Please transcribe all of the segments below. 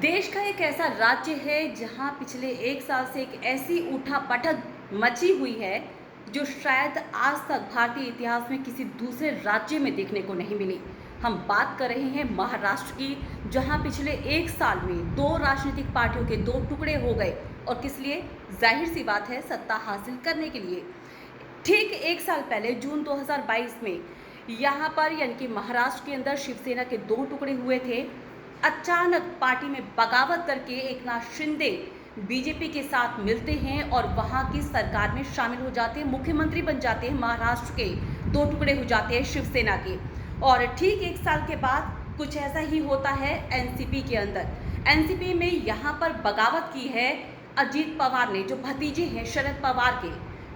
देश का एक ऐसा राज्य है जहां पिछले एक साल से एक ऐसी उठापटक मची हुई है जो शायद आज तक भारतीय इतिहास में किसी दूसरे राज्य में देखने को नहीं मिली। हम बात कर रहे हैं महाराष्ट्र की, जहां पिछले एक साल में दो राजनीतिक पार्टियों के दो टुकड़े हो गए। और किस लिए? जाहिर सी बात है, सत्ता हासिल करने के लिए। ठीक एक साल पहले जून 2022 में यहाँ पर यानी कि महाराष्ट्र के अंदर शिवसेना के दो टुकड़े हुए थे। अचानक पार्टी में बगावत करके एकनाथ शिंदे बीजेपी के साथ मिलते हैं और वहां की सरकार में शामिल हो जाते हैं, मुख्यमंत्री बन जाते हैं। महाराष्ट्र के दो टुकड़े हो जाते हैं शिवसेना के। और ठीक एक साल के बाद कुछ ऐसा ही होता है एनसीपी के अंदर। एनसीपी में यहाँ पर बगावत की है अजीत पवार ने, जो भतीजे हैं शरद पवार के।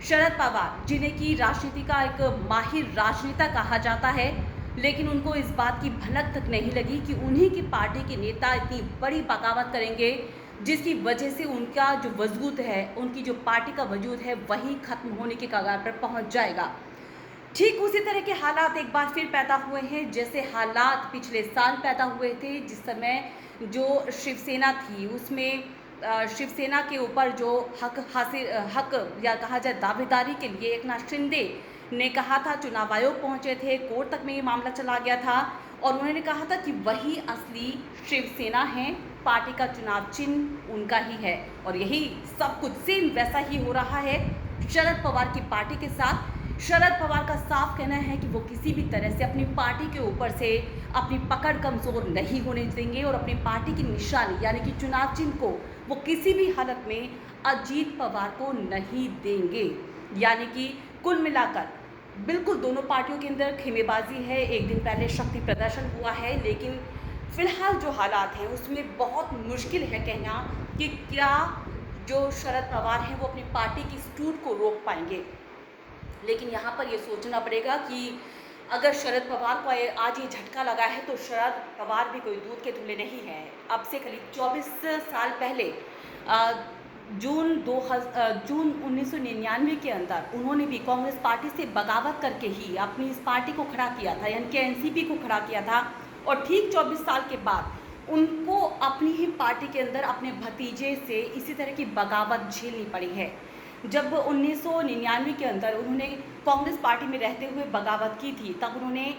शरद पवार जिन्हें की राजनीति का एक माहिर राजनेता कहा जाता है, लेकिन उनको इस बात की भनक तक नहीं लगी कि उन्हीं की पार्टी के नेता इतनी बड़ी बगावत करेंगे जिसकी वजह से उनका जो वजूद है, उनकी जो पार्टी का वजूद है, वही खत्म होने के कगार पर पहुंच जाएगा। ठीक उसी तरह के हालात एक बार फिर पैदा हुए हैं जैसे हालात पिछले साल पैदा हुए थे, जिस समय जो शिवसेना थी उसमें शिवसेना के ऊपर जो हक या कहा जाए दावेदारी के लिए एकनाथ शिंदे ने कहा था, चुनाव आयोग पहुंचे थे, कोर्ट तक में ये मामला चला गया था और उन्होंने कहा था कि वही असली शिवसेना है, पार्टी का चुनाव चिन्ह उनका ही है। और यही सब कुछ सेम वैसा ही हो रहा है शरद पवार की पार्टी के साथ। शरद पवार का साफ कहना है कि वो किसी भी तरह से अपनी पार्टी के ऊपर से अपनी पकड़ कमजोर नहीं होने देंगे और अपनी पार्टी की निशानी यानी कि चुनाव चिन्ह को वो किसी भी हालत में अजीत पवार को नहीं देंगे। यानी कि कुल मिलाकर बिल्कुल दोनों पार्टियों के अंदर खेमेबाजी है। एक दिन पहले शक्ति प्रदर्शन हुआ है, लेकिन फिलहाल जो हालात हैं उसमें बहुत मुश्किल है कहना कि क्या जो शरद पवार हैं वो अपनी पार्टी की इस टूट को रोक पाएंगे। लेकिन यहाँ पर ये सोचना पड़ेगा कि अगर शरद पवार को आज ये झटका लगा है तो शरद पवार भी कोई दूध के धुले नहीं है। अब से करीब 24 साल पहले जून 1999 के अंदर उन्होंने भी कांग्रेस पार्टी से बगावत करके ही अपनी इस पार्टी को खड़ा किया था, यानी कि एनसीपी को खड़ा किया था। और ठीक 24 साल के बाद उनको अपनी ही पार्टी के अंदर अपने भतीजे से इसी तरह की बगावत झेलनी पड़ी है। जब 1999 के अंदर उन्होंने कांग्रेस पार्टी में रहते हुए बगावत की थी, तब उन्होंने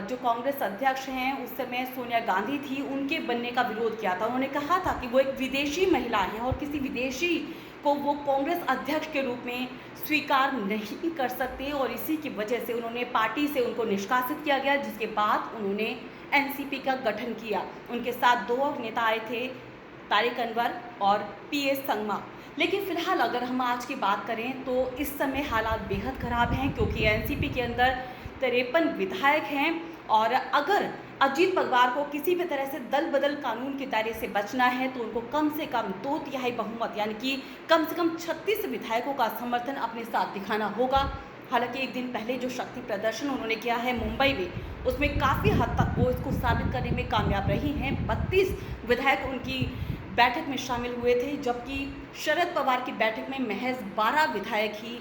जो कांग्रेस अध्यक्ष हैं उस समय सोनिया गांधी थी, उनके बनने का विरोध किया था। उन्होंने कहा था कि वो एक विदेशी महिला है और किसी विदेशी को वो कांग्रेस अध्यक्ष के रूप में स्वीकार नहीं कर सकते और इसी की वजह से उन्होंने पार्टी से उनको निष्कासित किया गया, जिसके बाद उन्होंने एनसीपी का गठन किया। उनके साथ दो नेता आए थे, तारिक अनवर और पीएस संगमा। लेकिन फिलहाल अगर हम आज की बात करें तो इस समय हालात बेहद ख़राब हैं, क्योंकि एनसीपी के अंदर 53 विधायक हैं और अगर अजीत पवार को किसी भी तरह से दल बदल कानून के दायरे से बचना है तो उनको कम से कम 2/3 बहुमत यानी कि कम से कम 36 विधायकों का समर्थन अपने साथ दिखाना होगा। हालांकि एक दिन पहले जो शक्ति प्रदर्शन उन्होंने किया है मुंबई में, उसमें काफ़ी हद तक वो इसको साबित करने में कामयाब रही हैं। 32 विधायक उनकी बैठक में शामिल हुए थे, जबकि शरद पवार की बैठक में महज 12 विधायक ही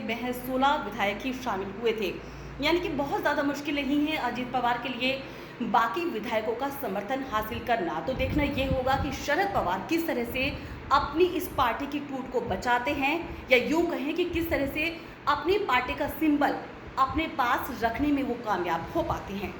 महज 16 विधायक ही शामिल हुए थे। यानी कि बहुत ज़्यादा मुश्किल नहीं है अजीत पवार के लिए बाकी विधायकों का समर्थन हासिल करना। तो देखना ये होगा कि शरद पवार किस तरह से अपनी इस पार्टी की टूट को बचाते हैं, या यूँ कहें कि किस तरह से अपनी पार्टी का सिंबल अपने पास रखने में वो कामयाब हो पाते हैं।